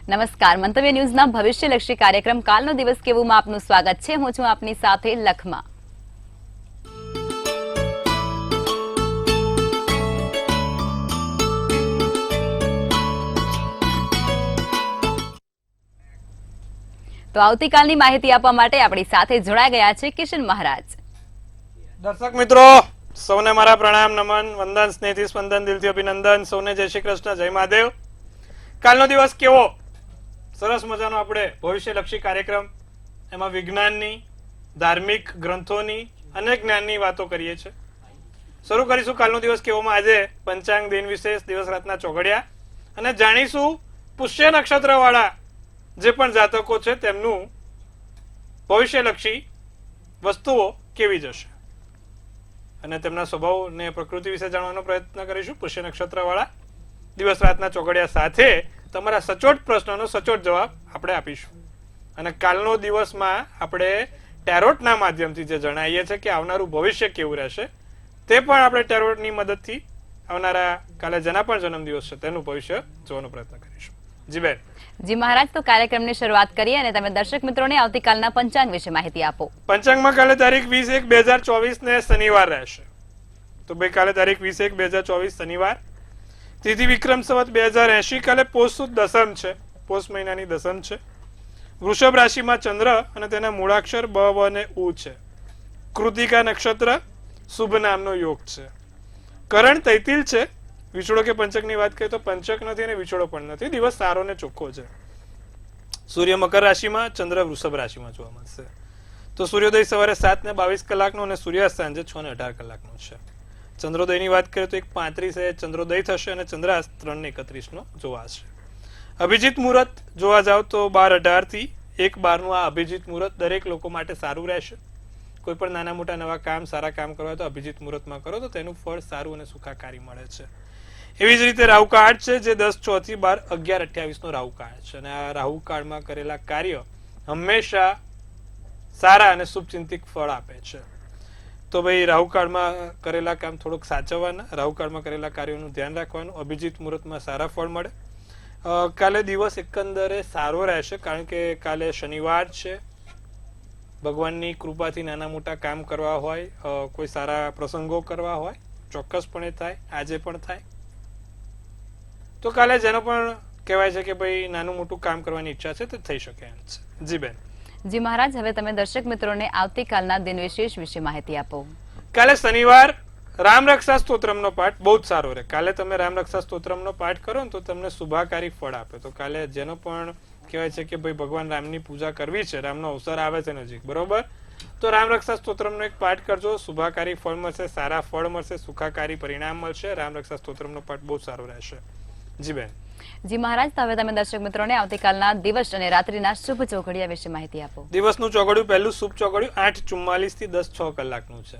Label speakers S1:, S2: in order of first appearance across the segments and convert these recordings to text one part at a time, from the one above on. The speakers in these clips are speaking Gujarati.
S1: નમસ્કાર, મંતવ્ય ન્યૂઝના ભવિષ્યલક્ષી કાર્યક્રમ કાલનો દિવસ કેવુંમાં આપનું સ્વાગત છે. હું છું આપની સાથે લખમા. તો આવતીકાલની માહિતી આપવા માટે આપણી સાથે જોડાઈ ગયા છે કિશન મહારાજ.
S2: દર્શક મિત્રો, સૌને મારા પ્રણામ, નમન, વંદન, સ્નેહથી સ્પંદન, દિલથી અભિનંદન. સૌને જય શ્રી કૃષ્ણ, જય મહાદેવ. કાલનો દિવસ કેવો? સરસ મજાનો આપણે ભવિષ્યલક્ષી કાર્યક્રમ, એમાં વિજ્ઞાનની, ધાર્મિક ગ્રંથોની અને જ્ઞાનની વાતો કરીએ છીએ. શરૂ કરીશું કાલનો દિવસ કેવોમાં આજે પંચાંગ દિન વિશેષ દિવસ રાતના ચોઘડિયા અને જાણીશું પુષ્ય નક્ષત્ર વાળા જે પણ જાતકો છે તેમનું ભવિષ્યલક્ષી વસ્તુઓ કેવી જશે અને તેમના સ્વભાવ ને પ્રકૃતિ વિશે જાણવાનો પ્રયત્ન કરીશું. પુષ્ય નક્ષત્ર વાળા દિવસ રાતના ચોઘડિયા સાથે તમારા સચોટ પ્રશ્નનો સચોટ જવાબ આપણે આપીશું. અને કાલનો દિવસમાં આપણે ટેરોટના માધ્યમથી જે જણાવીએ છીએ કે આવનારું ભવિષ્ય કેવું રહેશે તે પણ આપણે ટેરોટની મદદથી આવનારા કાલે જેના પણ જન્મદિવસ છે તેનું ભવિષ્ય જોવાનો પ્રયત્ન કરીશું. જી બેન.
S1: જી મહારાજ, તો કાર્યક્રમની શરૂઆત કરીએ અને તમે દર્શક મિત્રોને આવતીકાલના પંચાંગ વિશે માહિતી આપો.
S2: પંચાંગમાં કાલે તારીખ 20/1/2024 ને શનિવાર રહેશે. તો ભાઈ કાલે તારીખ 20/1/2024 શનિવાર, તિથિ વિક્રમ સંવત 2080, કાલે પોષ સુદ દસમ છે, પોષ મહિનાની દસમ છે. વૃષભ રાશિમાં ચંદ્ર અને તેના મૂળાક્ષર બ, વ અને ઉ છે. કૃતિકા નક્ષત્ર, શુભ નામનો યોગ છે. કરણ તૈતિલ છે. વિછોડો કે પંચકની વાત કરીએ તો પંચક નથી અને વિછોડો પણ નથી. દિવસ સારો ને ચોખ્ખો છે. સૂર્ય મકર રાશિમાં, ચંદ્ર વૃષભ રાશિમાં જોવા મળશે. તો સૂર્યોદય સવારે 7:22 અને સૂર્યાસ્ત સાંજે 6:18 છે. ચંદ્રોદયની વાત કરીએ તો 1:35 ચંદ્રોદય થશે અને ચંદ્રાસ્ત 3:31 જોવાશે. અભિજીત મુહૂર્ત જોવા જાવ તો 12:18 થી 1:12 આ અભિજીત મુહૂર્ત દરેક લોકો માટે સારું રહેશે. કોઈ પણ નાના મોટા નવા કામ, સારા કામ કરવા તો અભિજીત મુહૂર્તમાં કરો તો તેનું ફળ સારું અને સુખાકારી મળે છે. એવી જ રીતે રાહુકાળ છે જે 10:06 થી 12:11:28 રાહુકાળ છે અને આ રાહુકાળમાં કરેલા કાર્ય હંમેશા સારા અને શુભચિંતિક ફળ આપે છે. તો ભાઈ રાહુકાળમાં કરેલા કામ થોડુંક સાચવવાના, રાહુકાળમાં કરેલા કાર્યોનું ધ્યાન રાખવાનું. અભિજીત મુહૂર્તમાં સારા ફળ મળે. કાલે દિવસ એકંદરે સારો રહેશે કારણ કે કાલે શનિવાર છે. ભગવાનની કૃપાથી નાના મોટા કામ કરવા હોય, કોઈ સારા પ્રસંગો કરવા હોય, ચોક્કસપણે થાય, આજે પણ થાય. તો કાલે જેનો પણ કહેવાય છે કે ભાઈ નાનું મોટું કામ કરવાની ઈચ્છા છે તે થઈ શકે એમ છે. જી બેન.
S1: જી મહારાજ, હવે તમે દર્શક મિત્રોને આવતીકાલના દિન વિશેષ વિશે માહિતી આપો.
S2: કાલે શનિવાર, રામ રક્ષા સ્તોત્રમનો પાઠ બહુ જ સારો રહે. કાલે તમે રામ રક્ષા સ્તોત્રમનો પાઠ કરો ને તો તમને શુભાકારી ફળ આપે. તો કાલે જેનો પણ કહેવાય છે કે ભાઈ ભગવાન રામની પૂજા કરવી છે, રામનો અવસર આવે છે નજીક, બરોબર, તો રામ રક્ષા સ્તોત્રમનો એક પાઠ કરજો. શુભાકારી ફળ મળશે, સારા ફળ મળશે, સુખાકારી પરિણામ મળશે. રામ રક્ષા સ્તોત્રમનો પાઠ બહુ સારો રહેશે. જી બેન.
S1: જી મહારાજ, તો હવે તમે દર્શક મિત્રોને આવતીકાલના દિવસ અને રાત્રિના શુભ ચોઘડિયા વિશે માહિતી આપો.
S2: દિવસનું ચોઘડિયું, પહેલું શુભ ચોઘડિયું 8:44 થી 10:06 કલાકનું છે.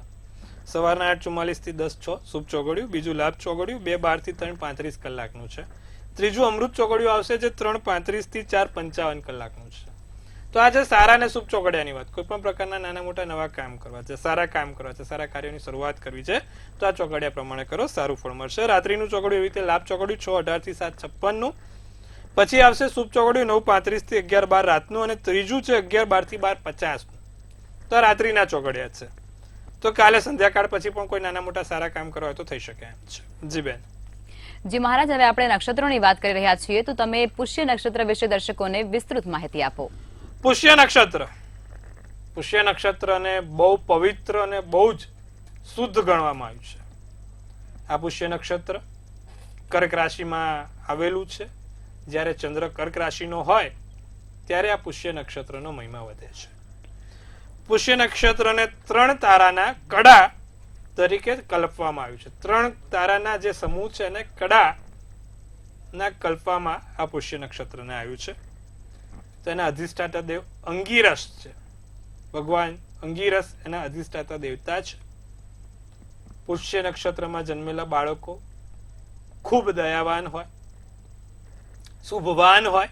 S2: સવારના 8:44 થી 10:06 શુભ ચોઘડિયું. બીજું લાભ ચોઘડિયું 2:12 થી 3:35 કલાકનું છે. ત્રીજું અમૃત ચોઘડિયું આવશે જે 3:35 થી 4:55 કલાકનું છે. તો આજે સારા અને શુભ ચોઘડિયાની વાત. કોઈ પણ પ્રકારના નાના મોટા નવા કામ કરવા છે, સારા કામ કરવા છે, સારા કાર્યોની શરૂઆત કરવી છે તો આ ચોઘડિયા પ્રમાણે કરો, સારું ફળ મળશે. રાત્રિનું ચોઘડિયું એવી રીતે લાભ ચોઘડિયું 6:18 થી 7:56. પછી આવશે શુભ ચોઘડિયું 9:35 થી 11:12 રાતનું અને ત્રીજું છે 11:12 થી 12:50. તો રાત્રિના ચોઘડિયા છે. તો કાલે સંધ્યાકાળ પછી પણ કોઈ નાના મોટા સારા કામ કરવા હોય તો થઈ શકે એમ છે. જી બેન.
S1: જી મહારાજ, હવે આપણે નક્ષત્રોની વાત કરી રહ્યા છીએ તો તમે પુષ્ય નક્ષત્ર વિશે દર્શકોને વિસ્તૃત માહિતી આપો.
S2: પુષ્ય નક્ષત્ર, પુષ્ય નક્ષત્રને બહુ પવિત્ર અને બહુ જ શુદ્ધ ગણવામાં આવ્યું છે. આ પુષ્ય નક્ષત્ર કર્ક રાશિમાં આવેલું છે. જ્યારે ચંદ્ર કર્ક રાશિનો હોય ત્યારે આ પુષ્ય નક્ષત્રનો મહિમા વધે છે. પુષ્ય નક્ષત્રને 3 તારાના કડા તરીકે કલ્પવામાં આવ્યું છે. 3 તારાના જે સમૂહ છે એને કડા ના કલ્પવામાં આ પુષ્ય નક્ષત્રને આવ્યું છે. તેના અધિષ્ઠાતા દેવ અંગીરસ છે. ભગવાન અંગીરસ એના અધિષ્ઠાતા દેવતા છે. પુષ્ય નક્ષત્રમાં જન્મેલા બાળકો ખૂબ દયાવાન હોય, શુભવાન હોય,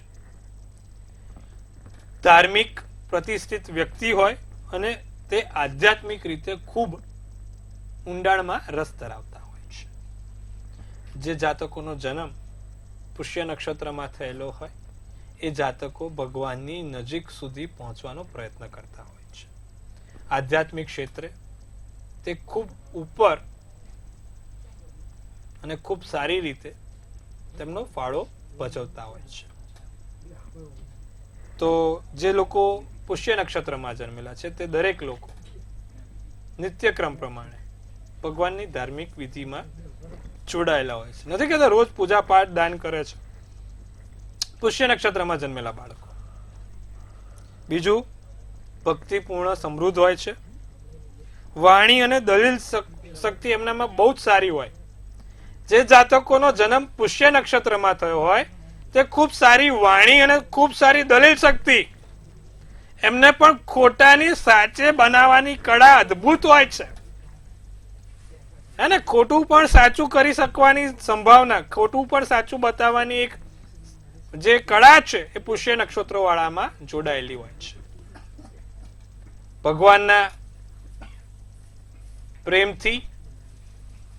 S2: ધાર્મિક પ્રતિષ્ઠિત વ્યક્તિ હોય અને તે આધ્યાત્મિક રીતે ખૂબ ઊંડાણમાં રસ ધરાવતા હોય છે. જે જાતકોનો જન્મ પુષ્ય નક્ષત્રમાં થયેલો હોય એ જાતકો ભગવાનની નજીક સુધી પહોંચવાનો પ્રયત્ન કરતા હોય છે. આધ્યાત્મિક ક્ષેત્રે તે ખૂબ ઉપર અને ખૂબ સારી રીતે તેમનો ફાળો ભજવતા હોય છે. તો જે લોકો પુષ્ય નક્ષત્રમાં જન્મેલા છે તે દરેક લોકો નિત્યક્રમ પ્રમાણે ભગવાનની ધાર્મિક વિધિમાં જોડાયેલા હોય છે. નથી કહેતા રોજ પૂજા પાઠ દાન કરે છે પુષ્ય નક્ષત્રમાં જન્મેલા બાળકો. બીજું, ભક્તિપૂર્ણ સમૃદ્ધ હોય છે. વાણી અને દલીલ શક્તિ એમનામાં બહુ જ સારી હોય. જે જાતકોનો જન્મ પુષ્ય નક્ષત્રમાં થયો હોય તે ખૂબ સારી વાણી અને ખૂબ સારી દલીલ શક્તિ, એમને પણ ખોટાની સાચે બનાવવાની કળા અદ્ભુત હોય છે. અને ખોટું પણ સાચું કરી શકવાની સંભાવના, ખોટું પણ સાચું બતાવવાની એક જે કળા છે એ પુષ્ય નક્ષત્રો વાળામાં જોડાયેલી હોય છે. ભગવાનના પ્રેમથી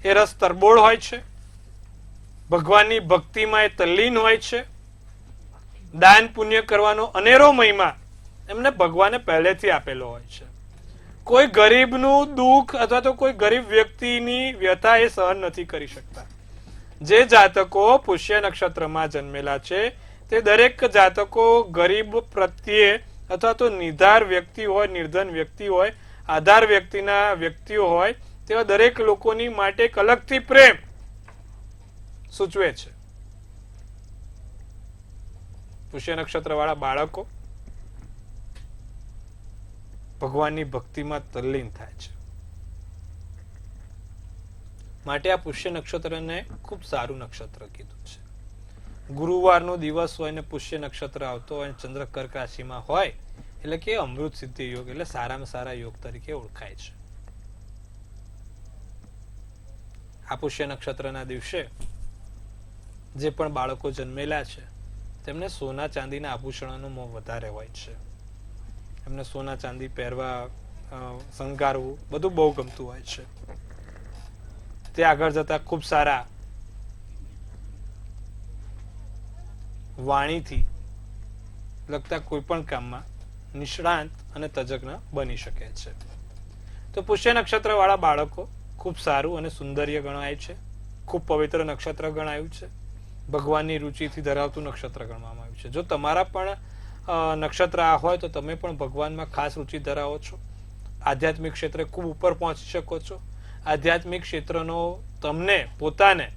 S2: એ રસ તરબોળ હોય છે. ભગવાનની ભક્તિમાં એ તલ્લીન હોય છે. દાન પુણ્ય કરવાનો અનેરો મહિમા એમને ભગવાને પહેલેથી આપેલો હોય છે. કોઈ ગરીબનું દુઃખ અથવા તો કોઈ ગરીબ વ્યક્તિની વ્યથા એ સહન નથી કરી શકતા. જે જાતકો પુષ્ય નક્ષત્રમાં જન્મેલા છે તે દરેક જાતકો ગરીબ પ્રત્યે અથવા તો નિધાર વ્યક્તિ હોય, નિર્ધન વ્યક્તિ હોય, આધાર વ્યક્તિના વ્યક્તિઓ હોય તેવા દરેક લોકોની માટે એક અલગથી પ્રેમ સૂચવે છે. પુષ્ય નક્ષત્ર વાળા બાળકો ભગવાનની ભક્તિમાં તલ્લીન થાય છે. માટે આ પુષ્ય નક્ષત્રને ખૂબ સારું નક્ષત્ર કીધું છે. ગુરુવારનો દિવસ હોય ને પુષ્ય નક્ષત્ર આવતો હોય, ચંદ્ર કર્ક રાશિમાં હોય એટલે કે અમૃત સિદ્ધિ યોગ એટલે સારામાં સારા યોગ તરીકે ઓળખાય છે. આ પુષ્ય નક્ષત્રના દિવસે જે પણ બાળકો જન્મેલા છે તેમને સોના ચાંદીના આભૂષણોનો મોહ વધારે હોય છે. એમને સોના ચાંદી પહેરવા, શણગારવું બધું બહુ ગમતું હોય છે. તે આગળ જતા ખૂબ સારા વાણીથી લગતા કોઈ પણ કામમાં નિષ્ણાંત અને તજજ્ઞ બની શકે છે. તો પુષ્ય નક્ષત્ર વાળા બાળકો ખૂબ સારું અને સુંદર્ય ગણાય છે. ખૂબ પવિત્ર નક્ષત્ર ગણાયું છે. ભગવાનની રુચિથી ધરાવતું નક્ષત્ર ગણવામાં આવ્યું છે. જો તમારા પણ નક્ષત્ર આ હોય તો તમે પણ ભગવાનમાં ખાસ રુચિ ધરાવો છો. આધ્યાત્મિક ક્ષેત્રે ખૂબ ઉપર પહોંચી શકો છો. આધ્યાત્મિક ક્ષેત્રનો તમને પોતાને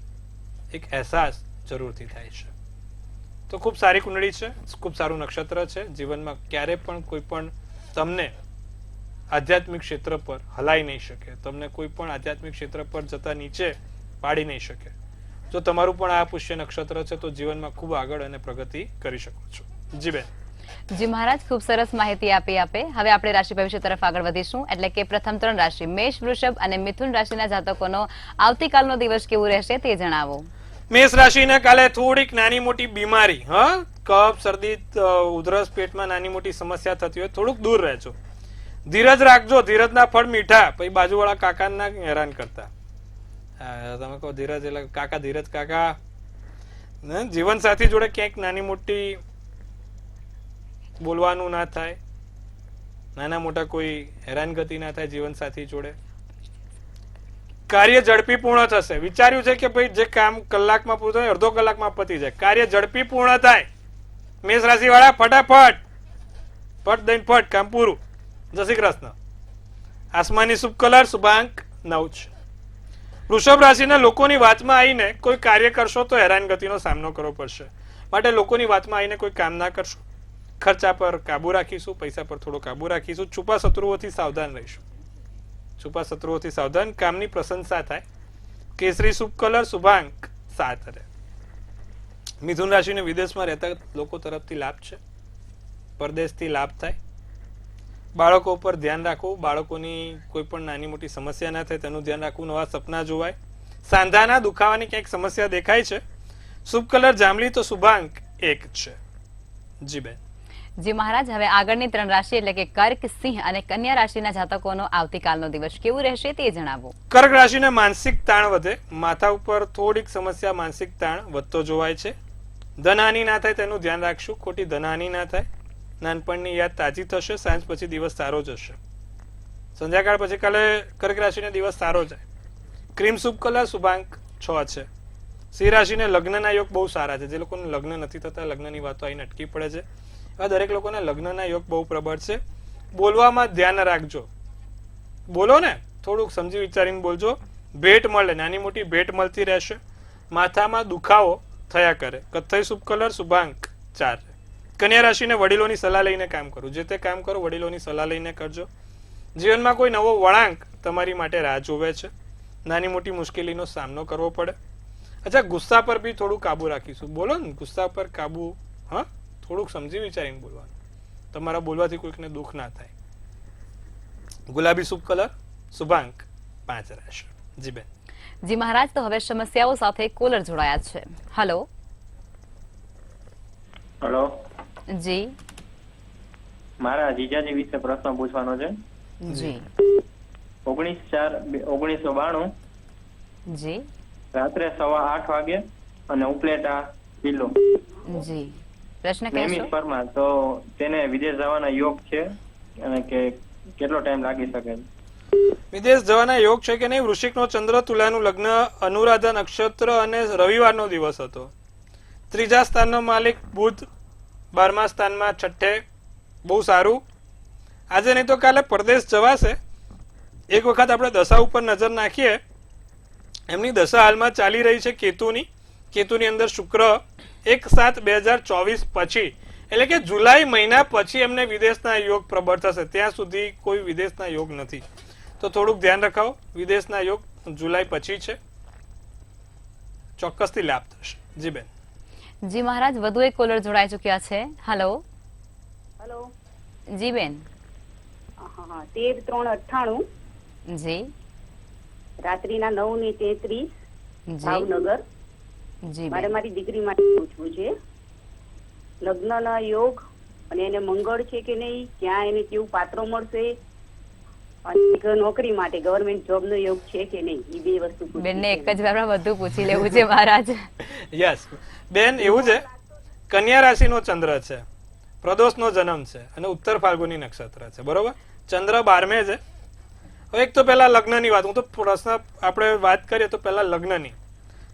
S2: એક અહેસાસ જરૂરથી થાય છે. તો ખૂબ સારી કુંડળી છે, ખૂબ સારું નક્ષત્ર છે. જીવનમાં ક્યારે પણ કોઈ પણ તમને આધ્યાત્મિક ક્ષેત્ર પર હલાઈ નહીં શકે, તમને કોઈ પણ આધ્યાત્મિક ક્ષેત્ર પર જતા નીચે પાડી નહીં શકે. જો તમારું પણ આ પુષ્ય નક્ષત્ર છે તો જીવનમાં ખૂબ આગળ અને પ્રગતિ કરી શકો છો. જી બેન.
S1: જી મહારાજ, ખૂબ સરસ માહિતી આપી આપે. હવે આપણે રાશિ ભવિષ્ય તરફ આગળ વધીશું. એટલે કે પ્રથમ 3 રાશિ મેષ, વૃષભ અને મિથુન રાશિના જાતકોનો આવતીકાલનો દિવસ કેવું રહેશે તે જણાવો.
S2: મેષ રાશિને કાલે થોડીક નાની મોટી બીમારી, કફ, શરદી, ઉધરસ, પેટમાં નાની મોટી સમસ્યા થતી હોય, થોડુંક દૂર રહેજો. ધીરજ રાખજો. ધીરજના ફળ મીઠા. પછી બાજુવાળા કાકાને હેરાન કરતા. તમે કહો ધીરજ એટલે કાકા, ધીરજ કાકા. જીવન સાથી જોડે ક્યાંક નાની મોટી બોલવાનું ના થાય, નાના મોટા કોઈ હેરાનગતિ ના થાય જીવન સાથી જોડે. કાર્ય ઝડપી પૂર્ણ થશે. વિચાર્યું છે કે ભાઈ જે કામ કલાકમાં પૂરું થાય અડધો કલાકમાં પતી જાય. કાર્ય ઝડપી પૂર્ણ થાય. મેષ રાશિ વાળા ફટાફટ ફટ દઈને ફટ કામ પૂરું. જય શ્રી કૃષ્ણ. આસમાની શુભ કલર શુભાંક 9 છે. વૃષભ રાશિના લોકોની વાતમાં આવીને કોઈ કાર્ય કરશો તો હેરાનગતિનો સામનો કરવો પડશે. માટે લોકોની વાતમાં આવીને કોઈ કામ ના કરશો. ખર્ચા પર કાબુ રાખીશું, પૈસા પર થોડો કાબુ રાખીશું. છુપા શત્રુઓથી સાવધાન રહીશું. છુપા શત્રુઓથી સાવધાન. કામની પ્રશંસા થાય. કેસરી શુભ કલર શુભાંક 7 રહે. મિથુન રાશિને વિદેશમાં રહેતા લોકો તરફથી લાભ છે. પરદેશથી લાભ થાય. બાળકો પર ધ્યાન રાખવું. બાળકોની કોઈ પણ નાની મોટી સમસ્યા ના થાય તેનું ધ્યાન રાખવું. નવા સપના જોવાય. સાંધાના દુખાવાની ક્યાંક સમસ્યા દેખાય છે. શુભ કલર જાંબલી તો શુભાંક 1 છે. જી બેન.
S1: જી મહારાજ, હવે આગળની 3 રાશિ એટલે કે કર્ક, સિંહ અને કન્યા રાશિના જાતકોનો આવતીકાલનો દિવસ કેવું રહેશે તે જણાવો.
S2: કર્ક રાશિને માનસિક તાણ વધે. માથા ઉપર થોડીક સમસ્યા, માનસિક તાણ વધતો જોવાય છે. ધનહાનિ ના થાય તેનું ધ્યાન રાખશું. ખોટી ધનહાનિ ના થાય. નાનપણની યાદ તાજી થશે. સાંજ પછી દિવસ સારો જશે. સંધ્યાકાળ પછી કાલે કર્ક રાશિનો દિવસ સારો જાય. ક્રીમ શુભ કલર શુભાંક 6 છે. સિંહ રાશિને લગ્નના યોગ બહુ સારા છે. જે લોકોને લગ્ન નથી થતા, લગ્નની વાતો આવીને અટકી પડે છે, એવા દરેક લોકોને લગ્નના યોગ બહુ પ્રબળ છે. બોલવામાં ધ્યાન રાખજો. બોલો ને થોડુંક સમજી વિચારીને બોલજો. ભેટ મળે, નાની મોટી ભેટ મળતી રહેશે. માથામાં દુખાવો થયા કરે. કથ્થઈ શુભ કલર શુભાંક 4. કન્યા રાશિને વડીલોની સલાહ લઈને કામ કરવું. જે તે કામ કરો વડીલોની સલાહ લઈને કરજો. જીવનમાં કોઈ નવો વળાંક તમારી માટે રાહ જોવે છે. નાની મોટી મુશ્કેલીનો સામનો કરવો પડે. અચ્છા, ગુસ્સા પર બી થોડું કાબુ રાખીશું. બોલો ને, ગુસ્સા પર કાબુ. હા, થોડુંક સમજી વિચારીને બોલવાનું. તમારા બોલવાથી કોઈકને દુઃખ ના થાય. ગુલાબી શુભ કલર શુભાંક 5 રહેશે. જી બેન.
S1: જી મહારાજ, તો હવે સમસ્યાઓ સાથે કોલર જોડાયા છે. હલો.
S3: હેલો,
S1: જી
S3: મારા જીજાજી વિશે પ્રશ્ન પૂછવાનો છે.
S1: જી
S3: 19/4/1992
S1: જી
S3: રાત્રે 8:15 વાગે અને ઉપલેટા જિલ્લો
S1: જી પ્રશ્ન
S3: નેમિત
S1: કહેશો?
S3: પરમાર. તો તેને વિદેશ જવાના યોગ છે અને કે કેટલો ટાઈમ લાગી શકે છે?
S2: વિદેશ જવાના યોગ છે કે નહીં? વૃશ્ચિકનો ચંદ્ર, તુલાનું લગ્ન, અનુરાધા નક્ષત્ર અને રવિવારનો દિવસ હતો. ત્રીજા સ્થાનનો માલિક બુધ, 12મા સ્થાનમાં છઠ્ઠે. બહુ સારું. આજે નહીં તો કાલે પરદેશ જવાશે. એક વખત આપણે દશા ઉપર નજર નાખીએ. એમની દશા હાલમાં ચાલી રહી છે કેતુની. કેતુની અંદર શુક્ર 1/7/2024 પછી, એટલે કે જુલાઈ મહિના પછી એમને વિદેશના યોગ પ્રબળ થશે. ત્યાં સુધી કોઈ વિદેશના યોગ નથી. તો થોડુંક ધ્યાન રખાવો. વિદેશના યોગ જુલાઈ પછી છે. ચોક્કસથી લાભ થશે. જી બેન.
S1: જી મહારાજ, વધુ એક કોલર જોડાઈ ચુક્યા છે. હલો.
S4: હેલો.
S1: જી બેન.
S4: હા 13/3/98
S1: જી
S4: રાત્રિના 9:33
S1: જી
S4: ભાવનગર.
S1: જી
S4: મારે
S1: બેન.
S4: મારી દીકરી માટે પૂછવું છે. લગ્નના યોગ અને એને મંગળ છે કે નહીં, ક્યાં એને કેવું પાત્ર મળશે, અને એક નોકરી માટે ગવર્મેન્ટ જોબનો યોગ છે કે નહીં, એ બે વસ્તુ પૂછવી
S1: બેનને
S4: છે.
S1: એક જ વારમાં બધું પૂછી લેવું છે મહારાજ.
S2: યસ બેન, એવું છે. કન્યા રાશિનો ચંદ્ર છે. પ્રદોષનો જન્મ છે અને ઉત્તર ફાલ્ગુની નક્ષત્ર છે. બરોબર. ચંદ્ર 12મે છે. હવે એક તો પહેલા લગ્નની વાત. હું તો પ્રશ્ન આપણે વાત કરીએ તો પહેલા લગ્નની.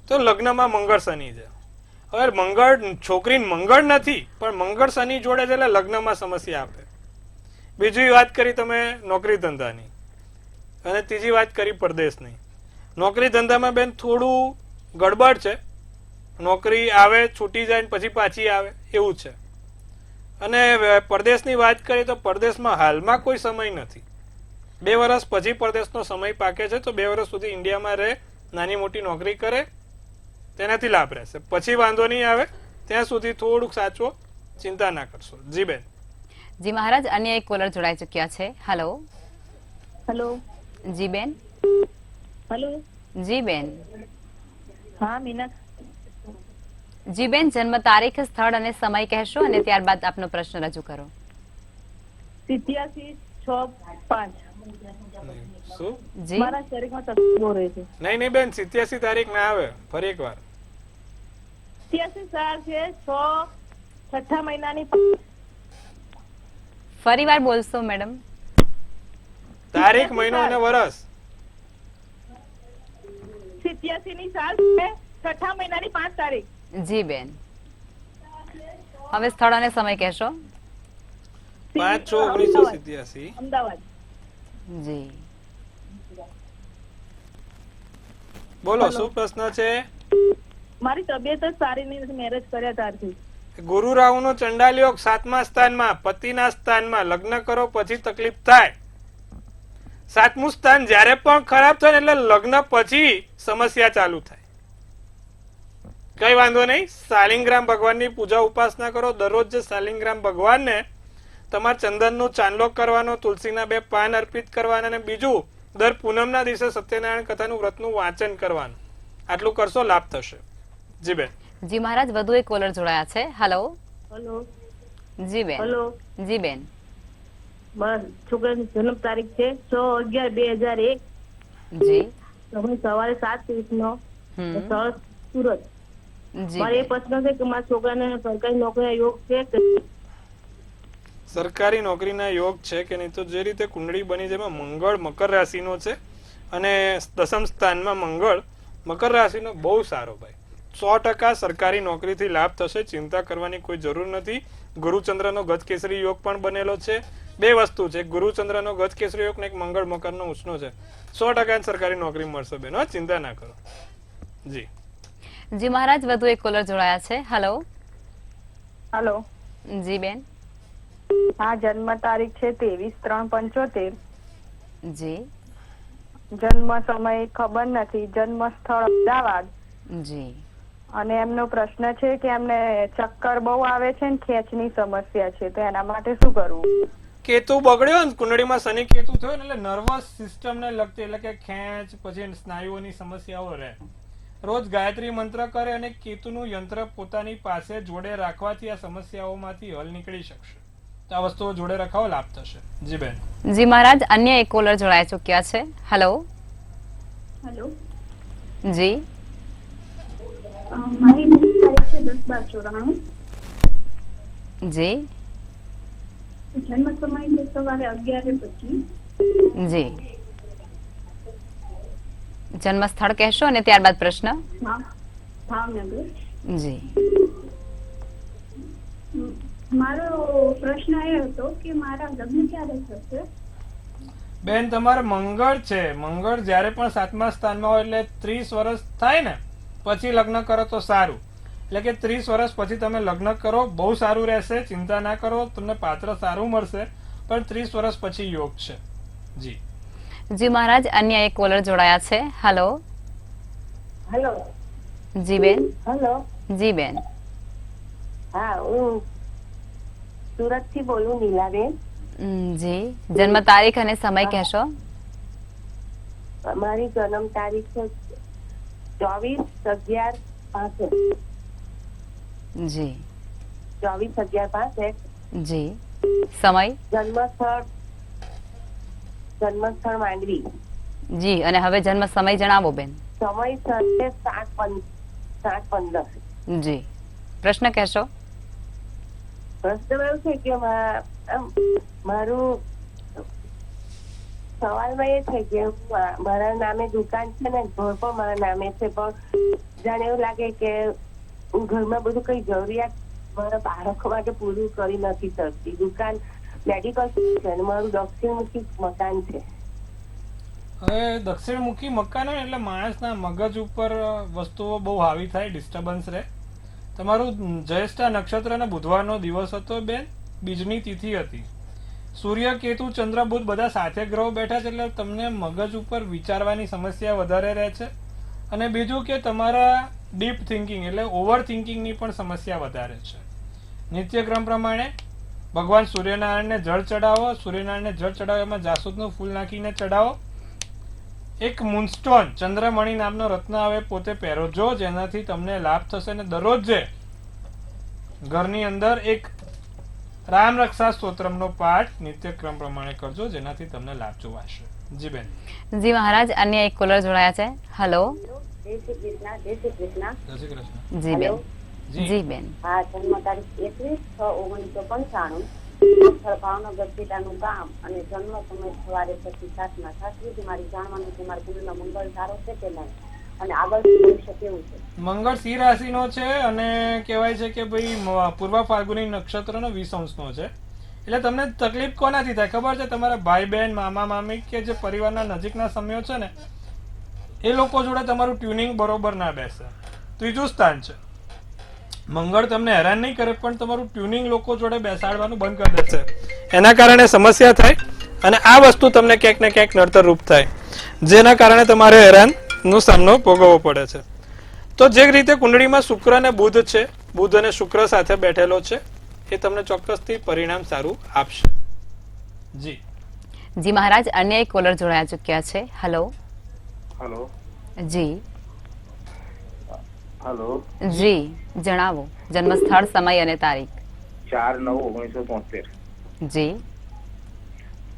S2: તો લગ્નમાં મંગળ શનિ છે. હવે મંગળ, છોકરીને મંગળ નથી પણ મંગળ શનિ જોડે છે એટલે લગ્નમાં સમસ્યા આપે. બીજી વાત કરી તમે નોકરી ધંધાની, અને ત્રીજી વાત કરી પરદેશની. નોકરી ધંધામાં બેન થોડું ગડબડ છે. નોકરી આવે, છૂટી જાય ને પછી પાછી આવે, એવું છે. અને પરદેશની વાત કરીએ તો પરદેશમાં હાલમાં કોઈ સમય નથી. 2 વર્ષ પછી પરદેશનો સમય પાકે છે. તો 2 વર્ષ સુધી ઇન્ડિયામાં રહે, નાની મોટી નોકરી કરે, તેનાથી લાભ રહેશે. પછી વાંધો નહીં આવે. ત્યાં સુધી થોડુંક સાચવો, ચિંતા ના કરશો. જી બેન.
S1: જી મહારાજ, અન્ય એક કોલર જોડાઈ ચુક્યા છે. હલો.
S4: હેલો.
S1: જી બેન.
S4: હેલો.
S1: જી બેન.
S4: હા મીના.
S1: જી બેન, જન્મ તારીખ, સ્થળ અને સમય કહેશો અને ત્યારબાદ આપનો પ્રશ્ન રજૂ કરો.
S4: 87/6/5.
S2: શું?
S1: જી
S4: મારા શરીરમાં તકલીફો રહે છે.
S2: નહીં બેન, 87 તારીખ ના આવે. ફરી એક વાર.
S4: 87 સાલ છે, 6 મહિનાની.
S1: ફરી વાર બોલશો મેડમ?
S2: તારીખ, મહિનો અને વર્ષ.
S4: 87 ની સાલ છે, 6 મહિનાની 5 તારીખ.
S1: જી બેન. હવે સ્થળ અને સમય કહેશો?
S2: 5/6/1987.
S4: અમદાવાદ.
S1: જી
S2: બોલો, શું પ્રશ્ન છે?
S4: મારી તબિયત જ સારી નહીં, મેરેજ કર્યા ત્યારથી.
S2: ગુરુ રાહુનો ચંડાલ યોગ 7મા સ્થાનમાં, પતિના સ્થાનમાં. લગ્ન કરો પછી તકલીફ થાય. 7મું સ્થાન જ્યારે પણ ખરાબ થાય ને એટલે લગ્ન પછી સમસ્યા ચાલુ થાય. કઈ વાંધો નહીં. શાલિગ્રામ ભગવાનની પૂજા ઉપાસના કરો. દરરોજ જે શાલિગ્રામ ભગવાનને તમારે ચંદનનો ચાંદલો કરવાનો, તુલસીના 2 પાન અર્પિત કરવાના, અને બીજું દર પૂનમના દિવસે સત્યનારાયણ કથાનું વ્રતનું વાંચન કરવાનું. આટલું કરશો, લાભ થશે. જી બેન.
S1: જી મહારાજ, વધુ એક કોલર જોડાયા છે. હલો.
S4: હેલો.
S1: જી બેન.
S4: હેલો.
S1: જી બેન.
S4: બસ છોકરાની જન્મ તારીખ છે 6/11/2001.
S1: જી
S4: સમય સવારે 7:30 નો.
S1: હમ
S4: સ્થળ સુરત.
S1: જી
S5: મારે એ
S1: બેન.
S5: પ્રશ્ન છે કે મારા છોકરાને સરકારી નોકરીના યોગ છે કે
S2: સરકારી નોકરીના યોગ છે કે નહીં, તો જે રીતે કુંડળી બની છે એમાં મંગળ મકર રાશિનો છે અને દસમ સ્થાનમાં મંગળ મકર રાશિનો બહુ સારો ભાઈ. 100% સરકારી નોકરીથી લાભ થશે, ચિંતા કરવાની કોઈ જરૂર નથી. ગુરુચંદ્રનો ગજકેસરી યોગ પણ બનેલો છે. બે વસ્તુ છે, એક ગુરુચંદ્રનો ગજકેસરી યોગ ને એક મંગળ મકરનો ઉષ્ણો છે. 100% સરકારી નોકરી મળશે બેન, હો, ચિંતા ના કરો. જી
S1: જી મહારાજ, વધુ એક કોલર જોડાયા છે. હેલો.
S6: હલો.
S1: જી બેન.
S6: હા, જન્મ તારીખ છે 23/3/75.
S1: જી
S6: જન્મ સમય ખબર નથી. જન્મ સ્થળ અમદાવાદ.
S1: જી
S6: અને એમનો પ્રશ્ન છે કે એમને ચક્કર બહુ આવે છે ને ખેંચની સમસ્યા છે, તો એના માટે શું કરવું?
S2: કેતુ બગડ્યો ને કુંડળીમાં શનિ કેતુ થયો ને એટલે નર્વસ સિસ્ટમને લગતી એટલે કે ખેંચ પછી સ્નાયુઓની સમસ્યાઓ રહે. રોજ ગાયત્રી મંત્ર કરે અને કેતુનું યંત્ર પોતાની પાસે જોડે રાખવાથી આ સમસ્યાઓમાંથી હલ નીકળી શકશે. તો આ વસ્તુઓ જોડે રખાવો, લાભ થશે. જી બેન.
S1: જી મહારાજ, અન્ય એક કોલર જોડાઈ ચૂક્યા છે. હેલો.
S7: હેલો,
S1: જી
S7: મારી તારીખ છે 10/12/94.
S1: જી
S7: જન્મ સમય છે સવારે 11:25.
S1: જી જન્મ સ્થળ કહેશો અને ત્યારબાદ પ્રશ્ન.
S7: ભાવનગર.
S1: જી
S7: મારો પ્રશ્ન એ હતો કે મારા લગ્ન ક્યારે થશે?
S2: બેન, તમારે મંગળ છે. મંગળ જ્યારે પણ 7મા સ્થાનમાં હોય એટલે 30 વર્ષ થાય ને પછી લગ્ન કરો તો સારું. એટલે કે 30 વર્ષ પછી તમે લગ્ન કરો, બહુ સારું રહેશે. ચિંતા ના કરો, તમને પાત્ર સારું મળશે, પણ 30 વર્ષ પછી યોગ છે. જી
S1: જી મહારાજ, અન્ય એક કોલર જોડાયા છે. હેલો.
S8: હેલો.
S1: જી બેન.
S8: હેલો.
S1: જી બેન.
S8: હા, હું સુરત થી બોલું, નીલાબેન.
S1: જી જન્મ તારીખ અને સમય કહેશો.
S8: મારી જન્મ તારીખ છે 24/11/65.
S1: જી
S8: 24/11/65.
S1: જી સમય.
S8: જન્મસ્થળ માંડવી.
S1: જી અને હવે જન્મ સમય જણાવો બેન.
S8: સમય છે 7:15.
S1: જી પ્રશ્ન કહેશો.
S8: પ્રશ્ન એવું છે કે મારું સવાલમાં એ છે કે મારા નામે દુકાન છે ને ઘર પણ મારા નામે છે, પણ જાણે એવું લાગે કે હું ઘરમાં બધું કઈ જરૂરિયાત મારા બાળકો માટે પૂરું કરી નથી શકતી. દુકાન મેડિકલ છે અને મારું દક્ષિણમુખી મકાન છે.
S2: હવે દક્ષિણમુખી મકાન હોય એટલે માણસના મગજ ઉપર વસ્તુઓ બહુ હાવી થાય, ડિસ્ટર્બન્સ રહે. તમારું જ્યેષ્ઠા નક્ષત્ર અને બુધવારનો દિવસ હતો બેન, બીજની તિથિ હતી. સૂર્ય, કેતુ, ચંદ્ર, બુધ બધા સાથે ગ્રહો બેઠા છે એટલે તમને મગજ ઉપર વિચારવાની સમસ્યા વધારે રહે છે. અને બીજું કે તમારા ડીપ થિંકિંગ એટલે ઓવર થિંકિંગની પણ સમસ્યા વધારે છે. નિત્યક્રમ પ્રમાણે ભગવાન સૂર્યનારાયણને જળ ચડાવો. સૂર્યનારાયણને જળ ચડાવો, એમાં જાસૂદનું ફૂલ નાખીને ચડાવો. એક મૂનસ્ટોન ચંદ્રમણી નામનો રત્ન આવે, પોતે પહેરજો, જેનાથી તમને લાભ થશે. અને દરરોજ ઘરની અંદર એક રામ રક્ષા સ્તોત્રમનો પાઠ નિત્યક્રમ પ્રમાણે કરજો, જેનાથી તમને લાભ જોવાશે. જી બેન.
S1: જી મહારાજ, અન્ય એક કોલર જોડાયા છે. હેલો.
S8: જય શ્રી કૃષ્ણ. જય શ્રી કૃષ્ણ.
S2: જય શ્રી કૃષ્ણ.
S1: જી બેન.
S2: જી.
S1: જી બેન.
S8: હા, જન્મ તારીખ 21/6/1995. સ્થળ ભાવનગર, પિતાનું ગામ અને જન્મ સમય સવારે પછી 7:07. મારી જાણવાનું છે મારા કુંડળીમાં મંગળ સારો છે કે નહીં અને આગળ ભવિષ્ય કેવું છે?
S2: મંગળ સિંહ રાશિનો છે અને કહેવાય છે કે ભાઈ પૂર્વ ફાલ્ગુની નક્ષત્રનો 20 અંશનો છે. એટલે તમને તકલીફ કોનાથી થાય ખબર છે? તમારા ભાઈ બહેન, મામા મામી કે જે પરિવારના નજીકના સભ્યો છે ને એ લોકો જોડે તમારું ટ્યુનિંગ બરોબર ના બેસે. ત્રીજું સ્થાન છે. મંગળ તમને હેરાન નહીં કરે પણ તમારું ટ્યુનિંગ લોકો જોડે બેસાડવાનું બંધ કરી દેશે. એના કારણે સમસ્યા થાય અને આ વસ્તુ તમને ક્યાંક ને ક્યાંક નડતર રૂપ થાય, જેના કારણે તમારે હેરાનનો સામનો ભોગવવો પડે છે. તો જે રીતે કુંડળીમાં શુક્ર અને બુધ છે, બુધ અને શુક્ર સાથે બેઠેલો છે, એ તમને ચોક્કસથી પરિણામ સારું આપશે. જી
S1: જી મહારાજ, અન્ય એક કોલર જોડાયા ચૂક્યા છે. હેલો.
S3: હેલો.
S1: જી
S3: હેલો.
S1: જી જણાવો જન્મ સ્થળ, સમય અને તારીખ.
S3: 4/9/1973.
S1: જી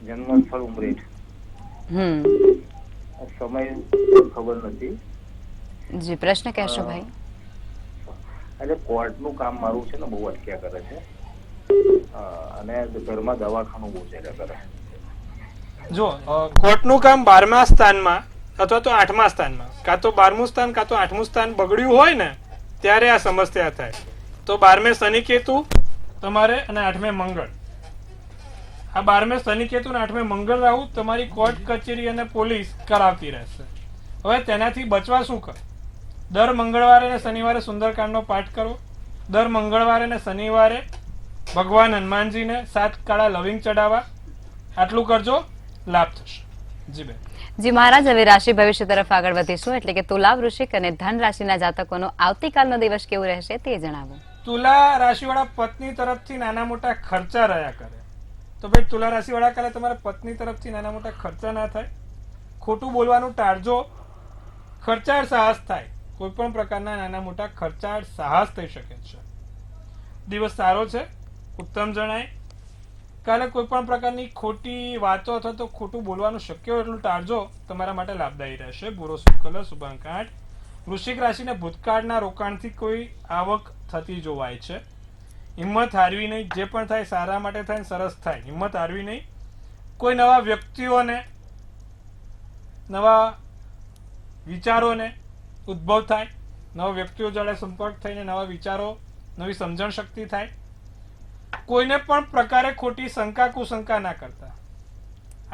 S3: જન્મ સ્થળ ઉમરેઠ. સમય ખબર નથી.
S1: જી પ્રશ્ન કહેશો ભાઈ.
S9: એટલે કોર્ટનું કામ મારું છે ને બહુ અટક્યા કરે છે, અને ઘરમાં દવાખાનું બહુ ચાલ્યા કરે.
S2: જો કોર્ટનું કામ 12મા સ્થાનમાં અથવા તો 8મા સ્થાનમાં, કાં તો 12મું સ્થાન કાં તો 8મું સ્થાન બગડ્યું હોય ને ત્યારે આ સમસ્યા થાય. તો 12મે શનિ કેતુ તમારે અને 8મે મંગળ, આ 12મે શનિ કેતુ અને 8મે મંગળ રાહુ તમારી કોર્ટ કચેરી અને પોલીસ કરાવતી રહેશે. હવે તેનાથી બચવા શું કર? દર મંગળવારે અને શનિવારે સુંદરકાંડનો પાઠ કરો. દર મંગળવારે અને શનિવારે ભગવાન હનુમાનજીને 7 કાળા લવિંગ ચડાવવા. આટલું કરજો, લાભ થશે. જી બેન.
S1: જી મહારાજ, હવે રાશિ ભવિષ્ય તરફ આગળ વધીશું, એટલે કે તુલા, વૃશ્ચિક અને ધન રાશિના જાતકોનો આવતીકાલનો દિવસ કેવો રહેશે તે જણાવો.
S2: તુલા રાશિવાળા પત્ની તરફથી નાના મોટા ખર્ચા રહ્યા કરે. તો ભાઈ તુલા રાશિવાળા કાલે તમારા પત્ની તરફથી નાના મોટા ખર્ચા ના થાય. ખોટું બોલવાનું ટાળજો. ખર્ચાળ સાહસ થાય. કોઈ પણ પ્રકારના નાના મોટા ખર્ચાળ સાહસ થઈ શકે છે. દિવસ સારો છે, ઉત્તમ જણાય. કાલે કોઈ પણ પ્રકારની ખોટી વાતો અથવા તો ખોટું બોલવાનું શક્ય હોય એટલું ટાળજો. તમારા માટે લાભદાયી રહેશે. ભૂરો શુભ કલર, શુભાંક 8. વૃશ્ચિક રાશિને ભૂતકાળના રોકાણથી કોઈ આવક થતી જોવાય છે. હિંમત હારવી નહીં. જે પણ થાય સારા માટે થાય, સરસ થાય. હિંમત હારવી નહીં. કોઈ નવા વ્યક્તિઓને, નવા વિચારોને ઉદ્ભવ થાય. નવા વ્યક્તિઓ જોડે સંપર્ક થઈને નવા વિચારો, નવી સમજણ શક્તિ થાય. કોઈને પણ પ્રકારે ખોટી શંકા કુશંકા ના કરતા.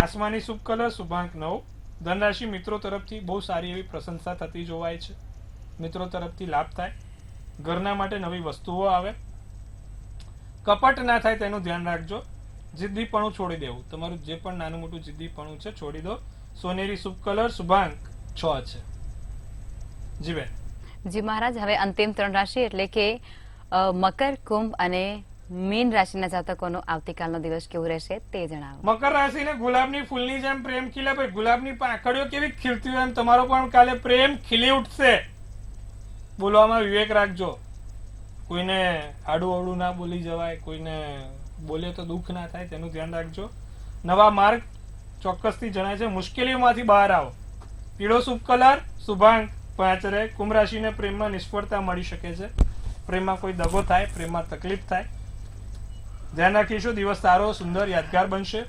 S2: આસમાની શુભ કલર, શુભાંક 9. ધનરાશિ મિત્રો તરફથી બહુ સારી એવી પ્રશંસા થતી જોવાય છે. મિત્રો તરફથી લાભ થાય. ઘરના માટે નવી વસ્તુઓ આવે. કપટ ના થાય તેનું ધ્યાન રાખજો. જિદ્દીપણું છોડી દેવું. તમારું જે પણ નાનું મોટું જિદ્દીપણું છે છોડી દો. સોનેરી શુભ કલર, શુભાંક 6 છે. જી બેન.
S1: જી મહારાજ, હવે અંતિમ 3 રાશિ એટલે કે મકર, કુંભ અને મીન રાશિના જાતકોનો આવતીકાલનો દિવસ કેવો રહેશે તે જણાવો.
S2: મકર રાશિને ગુલાબની ફૂલની જેમ પ્રેમ ખીલે. ભાઈ ગુલાબની પાંખડીઓ કેવી ખીલતી હોય એમ તમારો પણ કાલે પ્રેમ ખીલી ઉઠશે. બોલવામાં વિવેક રાખજો. કોઈને આડું અવડું ના બોલી જવાય. કોઈને બોલે તો દુઃખ ના થાય તેનું ધ્યાન રાખજો. નવા માર્ગ ચોક્કસથી જણાય છે. મુશ્કેલીઓમાંથી બહાર આવો. પીળો શુભ કલર, શુભાંક 5 રહે. કુંભ રાશિને પ્રેમમાં નિષ્ફળતા મળી શકે છે. પ્રેમમાં કોઈ દગો થાય, પ્રેમમાં તકલીફ થાય. ધ્યાન રાખીશું. દિવસ સારો, સુંદર, યાદગાર બનશે.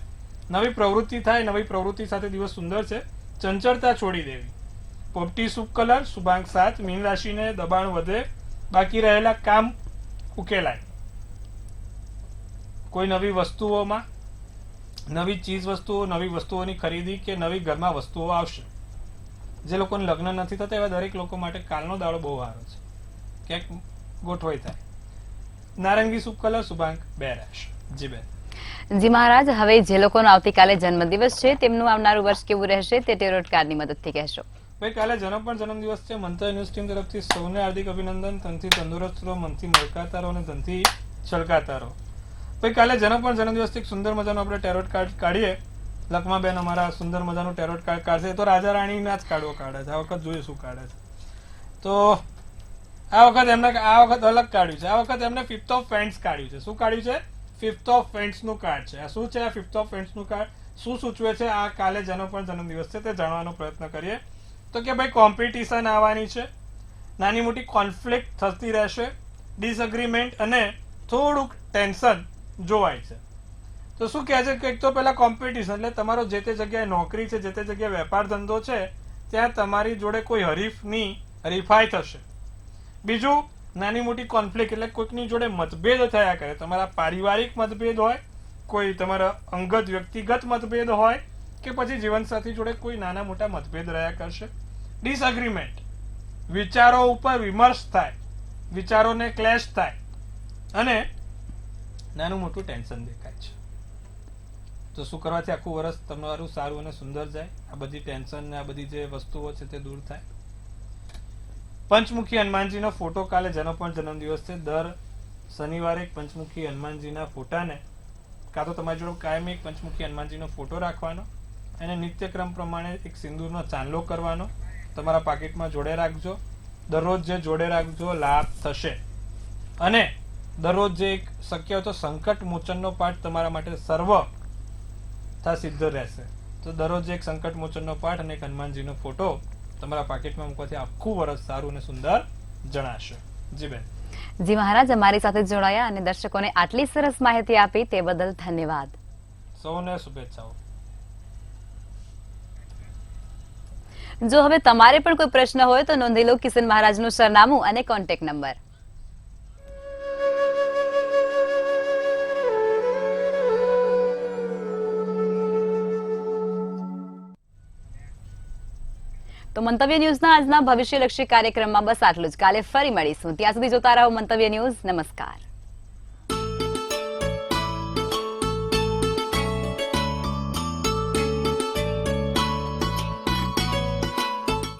S2: નવી પ્રવૃત્તિ થાય. નવી પ્રવૃત્તિ સાથે દિવસ સુંદર છે. ચંચળતા છોડી દેવી. પોપટી શુભ કલર, શુભાંક 7. મીન રાશિને દબાણ વધે. બાકી રહેલા કામ ઉકેલાય. કોઈ નવી વસ્તુઓમાં, નવી ચીજ વસ્તુઓ, નવી વસ્તુઓની ખરીદી કે નવી ઘરમાં વસ્તુઓ આવશે. જે લોકોને લગ્ન નથી થતા એવા દરેક લોકો માટે કાલનો દાડો બહુ સારો છે. ક્યાંક ગોઠવાઈ થાય. નારંગી શુભ કલર, શુભાંક 2 રહેશે. જી બેન.
S1: જી મહારાજ, હવે જે લોકોનો આવતીકાલે જન્મદિવસ છે તેમનું આવનારું વર્ષ કેવું રહેશે તે ટેરોટ કાર્ડની મદદથી કહેશો.
S2: ભાઈ કાલે જન્મદિવસ છે. મંત્ર ન્યૂઝ ટીમ તરફથી સૌને હાર્દિક અભિનંદન. તનથી તંદુરસ્ત રહો, મનથી મળકાતા રહો અને ધનથી છલકાતા રહો. ભાઈ કાલે જન્મદિવસથી એક સુંદર મજાનો આપણે ટેરોટ કાર્ડ કાઢીએ. લખમાબેન અમારા સુંદર મજાનું ટેરોટ કાર્ડ કાઢશે. એ તો રાજા રાણીના જ કાઢવો કાઢે છે. આ વખત જોઈએ શું કાઢે છે. તો આ વખત અલગ કાઢ્યું છે. આ વખત એમને 5th ઓફ ફેન્ડ્સ કાઢ્યું છે. શું કાઢ્યું છે? 5th ઓફ ફેન્ડ્સ નું કાર્ડ છે. આ શું છે? આ 5th ઓફ ફેન્ડ્સ નું કાર્ડ શું સૂચવે છે? આ કાલે જેનો પણ જન્મદિવસ છે તે જાણવાનો પ્રયત્ન કરીએ. તો કે ભાઈ કોમ્પિટિશન આવવાની છે. નાની મોટી કોન્ફ્લિક્ટ થતી રહેશે. ડિસએગ્રીમેન્ટ અને થોડુંક ટેન્શન જોવાય છે. તો શું કહે છે કે એક તો પહેલા કોમ્પિટિશન એટલે તમારો જે તે જગ્યાએ નોકરી છે, જે તે જગ્યાએ વેપાર ધંધો છે ત્યાં તમારી જોડે કોઈ હરીફની હરીફાઈ થશે. બીજું, નાની મોટી કોન્ફ્લિક્ટ એટલે કોઈકની જોડે મતભેદ થયા કરે. તમારા પારિવારિક મતભેદ હોય, કોઈ તમારા અંગત વ્યક્તિગત મતભેદ હોય કે પછી જીવનસાથી જોડે કોઈ નાના મોટા મતભેદ રહ્યા કરશે. ડિસએગ્રીમેન્ટ, વિચારો ઉપર વિમર્શ થાય, વિચારોને ક્લેશ થાય અને નાનું મોટું ટેન્શન દેખાય છે. તો શું કરવાથી આખું વર્ષ તમારું સારું અને સુંદર જાય? આ બધી ટેન્શન ને આ બધી જે વસ્તુઓ છે તે દૂર થાય. પંચમુખી હનુમાનજીનો ફોટો, કાલે જેનો પણ જન્મદિવસ છે, દર શનિવારે એક પંચમુખી હનુમાનજીના ફોટાને કાં તો તમારી જોડે કાયમી એક પંચમુખી હનુમાનજીનો ફોટો રાખવાનો અને નિત્યક્રમ પ્રમાણે એક સિંદૂરનો ચાંદલો કરવાનો. તમારા પાકીટમાં જોડે રાખજો. દરરોજ જે જોડે રાખજો, લાભ થશે. અને દરરોજ જે એક શક્ય હોય તો સંકટ મોચનનો પાઠ તમારા માટે સર્વથા સિદ્ધ રહેશે. તો દરરોજ એક સંકટ મોચનનો પાઠ અને એક હનુમાનજીનો ફોટો તમારા પાકીટમાં મૂકવાથી આખું વર્ષ સારું અને સુંદર જણાશે. જી બેન.
S1: જી મહારાજ, અમારી સાથે જોડાયા અને દર્શકોને આટલી સરસ માહિતી આપી તે બદલ ધન્યવાદ.
S2: સૌને શુભેચ્છાઓ.
S1: જો હવે તમારે પણ કોઈ પ્રશ્ન હોય તો નોંધી લો કિશન મહારાજનું સરનામું અને કોન્ટેક્ટ નંબર. તો મંતવ્ય ન્યૂઝના આજના ભવિષ્યલક્ષી કાર્યક્રમમાં બસ આટલું જ. કાલે ફરી મળીશું. ત્યાં સુધી જોતા રહો મંતવ્ય ન્યૂઝ. નમસ્કાર.